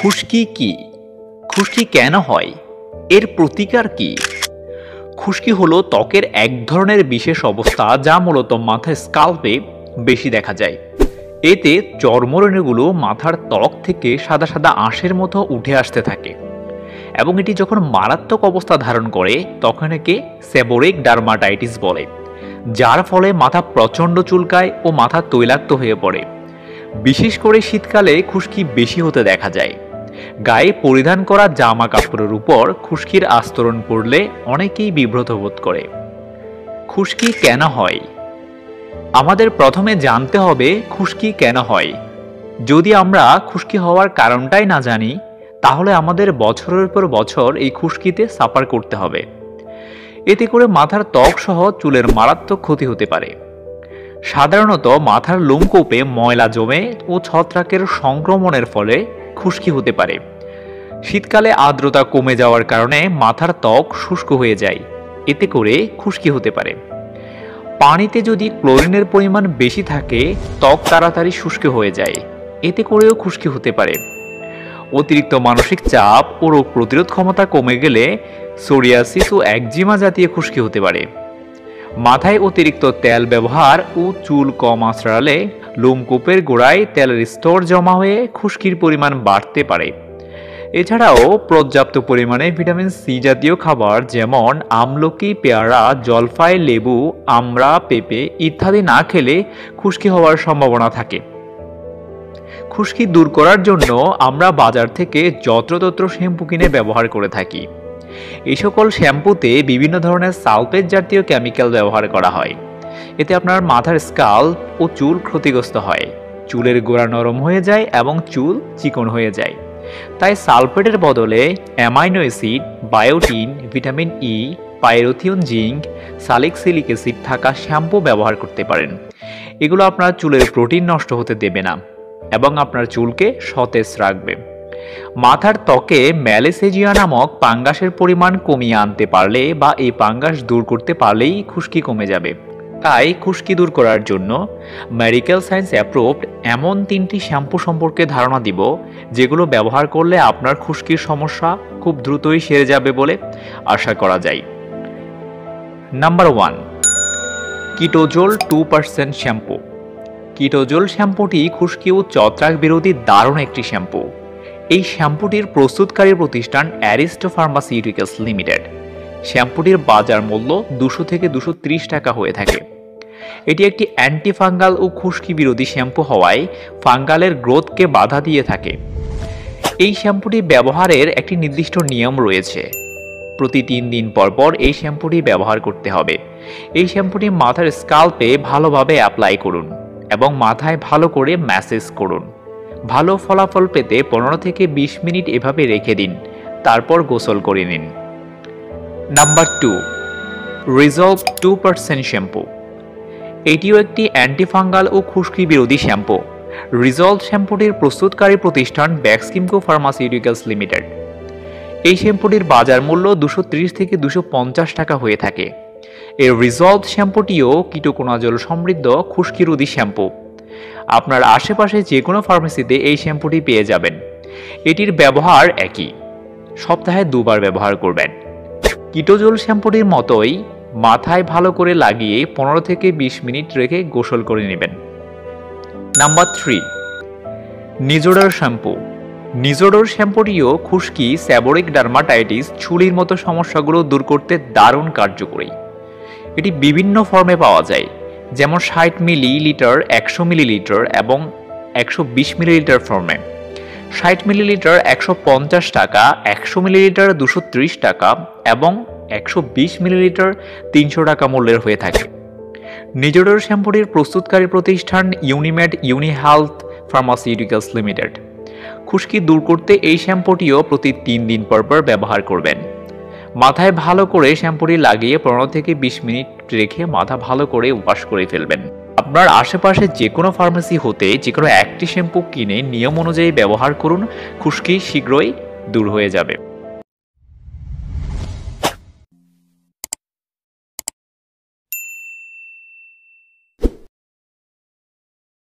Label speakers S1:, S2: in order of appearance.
S1: খুশকি কি? খুশকি কেন হয়? এর প্রতিকার কি? খুশকি হলো ত্বকের এক ধরনের বিশেষ অবস্থা যা মূলত মাথার স্কাল্পে বেশি দেখা যায়। এতে চর্মরেণুগুলো মাথার ত্বক থেকে সাদা সাদা আঁশের মতো উঠে আসতে থাকে এবং এটি যখন মারাত্মক অবস্থা ধারণ করে তখন একে সেবোরিক ডার্মাটাইটিস বলে, যার ফলে মাথা প্রচণ্ড চুলকায় ও মাথা তৈলাক্ত হয়ে পড়ে। বিশেষ করে শীতকালে খুশকি বেশি হতে দেখা যায়। গায়ে পরিধান করা জামা কাপড়ের উপর খুশকির আস্তরণ পড়লে অনেকেই বিব্রত বোধ করে। খুশকি কেন হয়? আমাদের প্রথমে জানতে হবে খুশকি কেন হয়। যদি আমরা খুশকি হওয়ার কারণটাই না জানি, তাহলে আমাদের বছরের পর বছর এই খুশকিতে সাফার করতে হবে। এতে করে মাথার ত্বক সহ চুলের মারাত্মক ক্ষতি হতে পারে। সাধারণত মাথার লোমকূপে ময়লা জমে ও ছত্রাকের সংক্রমণের ফলে খুশকি হতে পারে। শীতকালে আর্দ্রতা কমে যাওয়ার কারণে মাথার ত্বক শুষ্ক হয়ে যায়, এতে করে খুশকি হতে পারে। পানিতে যদি ক্লোরিনের পরিমাণ বেশি থাকে ত্বক তাড়াতাড়ি শুষ্ক হয়ে যায়, এতে করেও খুশকি হতে পারে। অতিরিক্ত মানসিক চাপ ও রোগ প্রতিরোধ ক্ষমতা কমে গেলে সোরিয়াসিস ও একজিমা জাতীয় খুশকি হতে পারে। মাথায় অতিরিক্ত তেল ব্যবহার ও চুল কম আঁচড়ালে লোমকূপের গোড়ায় তেলের স্তর জমা হয়ে খুশকির পরিমাণ বাড়তে পারে। এছাড়াও পর্যাপ্ত পরিমাণে ভিটামিন সি জাতীয় খাবার যেমন আমলকি, পেয়ারা, জলফাই, লেবু, আমড়া, পেঁপে ইত্যাদি না খেলে খুশকি হওয়ার সম্ভাবনা থাকে। খুশকি দূর করার জন্য আমরা বাজার থেকে যত্রতত্র শ্যাম্পু কিনে ব্যবহার করে থাকি। এই সকল শ্যাম্পুতে বিভিন্ন ধরনের সালফেট জাতীয় কেমিক্যাল ব্যবহার করা হয়। এতে আপনার মাথার স্কাল্প ও চুল ক্ষতিগ্রস্ত হয়, চুলের গোড়া নরম হয়ে যায় এবং চুল চিকন হয়ে যায়। তাই সালফেটের বদলে amino acid, biotin, vitamin E, pyrithione, zinc, salicylic acid থাকা শ্যাম্পু ব্যবহার করতে পারেন। এগুলো আপনার চুলের প্রোটিন নষ্ট হতে দেবে না এবং আপনার চুলকে সতেজ রাখবে। মাথার ত্বকে ম্যালেসেজিয়া নামক পাঙ্গাসের পরিমাণ কমিয়ে আনতে পারলে বা এই পাঙ্গাস দূর করতে পারলেই খুশকি কমে যাবে। তাই খুশকি দূর করার জন্য মেডিকেল সায়েন্স অ্যাপ্রুভড এমন 3টি শ্যাম্পু সম্পর্কে ধারণা দিব, যেগুলো ব্যবহার করলে আপনার খুশকির সমস্যা খুব দ্রুতই সেরে যাবে বলে আশা করা যায়। Number 1, কিটোজল 2% shampoo. কিটোজল শ্যাম্পুটি খুশকি ও ছত্রাক বিরোধী দারুণ একটি শ্যাম্পু। এই শ্যাম্পুটির প্রস্তুতকারী প্রতিষ্ঠান অ্যারিস্টো ফার্মাসিউটিক্যালস লিমিটেড। শ্যাম্পুটির বাজার মূল্য 200 থেকে 230 টাকা হয়ে থাকে। এটি একটি অ্যান্টিফাঙ্গাল ও খুশকি বিরোধী শ্যাম্পু হওয়ায় ফাঙ্গালের গ্রোথকে বাধা দিয়ে থাকে। এই শ্যাম্পুটি ব্যবহারের একটি নির্দিষ্ট নিয়ম রয়েছে। প্রতি 3 দিন পর পর এই শ্যাম্পুটি ব্যবহার করতে হবে। এই শ্যাম্পুটি মাথার স্কাল্পে ভালোভাবে অ্যাপ্লাই করুন এবং মাথায় ভালো করে ম্যাসেজ করুন। ভালো ফলাফল পেতে 15 থেকে 20 মিনিট এভাবে রেখে দিন, তারপর গোসল করে নিন। Number 2, resolve 2% shampoo. এটিও একটি অ্যান্টিফাঙ্গাল ও খুশকি বিরোধী শ্যাম্পু। রিজলভ শ্যাম্পুটির প্রস্তুতকারী প্রতিষ্ঠান ব্যাক্সকিমকো ফার্মাসিউটিক্যালস লিমিটেড। এই শ্যাম্পুটির বাজার মূল্য 230 থেকে 250 টাকা হয়ে থাকে। এই রিজলভ শ্যাম্পুটিও কিটোকোনাজল সমৃদ্ধ খুশকিরোধী শ্যাম্পু। আপনার আশেপাশে যে কোনো ফার্মেসিতে এই শ্যাম্পুটি পেয়ে যাবেন। এটির ব্যবহার একই, সপ্তাহে 2 বার ব্যবহার করবেন। কিটোজল শ্যাম্পুটির মতোই মাথায় ভালো করে লাগিয়ে 15 থেকে 20 মিনিট রেখে গোসল করে নেবেন। Number 3, নিজোডার shampoo. নিজোডার শ্যাম্পুটিও খুশকি, সেবোরিক ডার্মাটাইটিস, চুলের মতো সমস্যাগুলো দূর করতে দারুণ কার্যকরী। এটি বিভিন্ন ফর্মে পাওয়া যায়, যেমন 60 মিলিলিটার, 100 মিলিলিটার এবং 120 মিলিলিটার ফর্মে। 60 মিলিলিটার 150 টাকা, 100 মিলিলিটার 230 টাকা এবং 120 মিলিলিটার 300 টাকা মূল্যের হয়ে থাকে। নিজোডার শ্যাম্পুটির প্রস্তুতকারী প্রতিষ্ঠান ইউনিমেড হেলথ ফার্মাসিউটিক্যালস লিমিটেড। খুশকি দূর করতে এই শ্যাম্পুটিও প্রতি 3 দিন পর পর ব্যবহার করবেন। মাথায় ভালো করে শ্যাম্পুটি লাগিয়ে 15 থেকে 20 মিনিট রেখে মাথা ভালো করে ওয়াশ করে ফেলবেন। আপনার আশেপাশে যে কোনো ফার্মেসি হতে যে কোনো একটি শ্যাম্পু কিনে নিয়ম অনুযায়ী ব্যবহার করুন, খুশকি শীঘ্রই দূর হয়ে যাবে।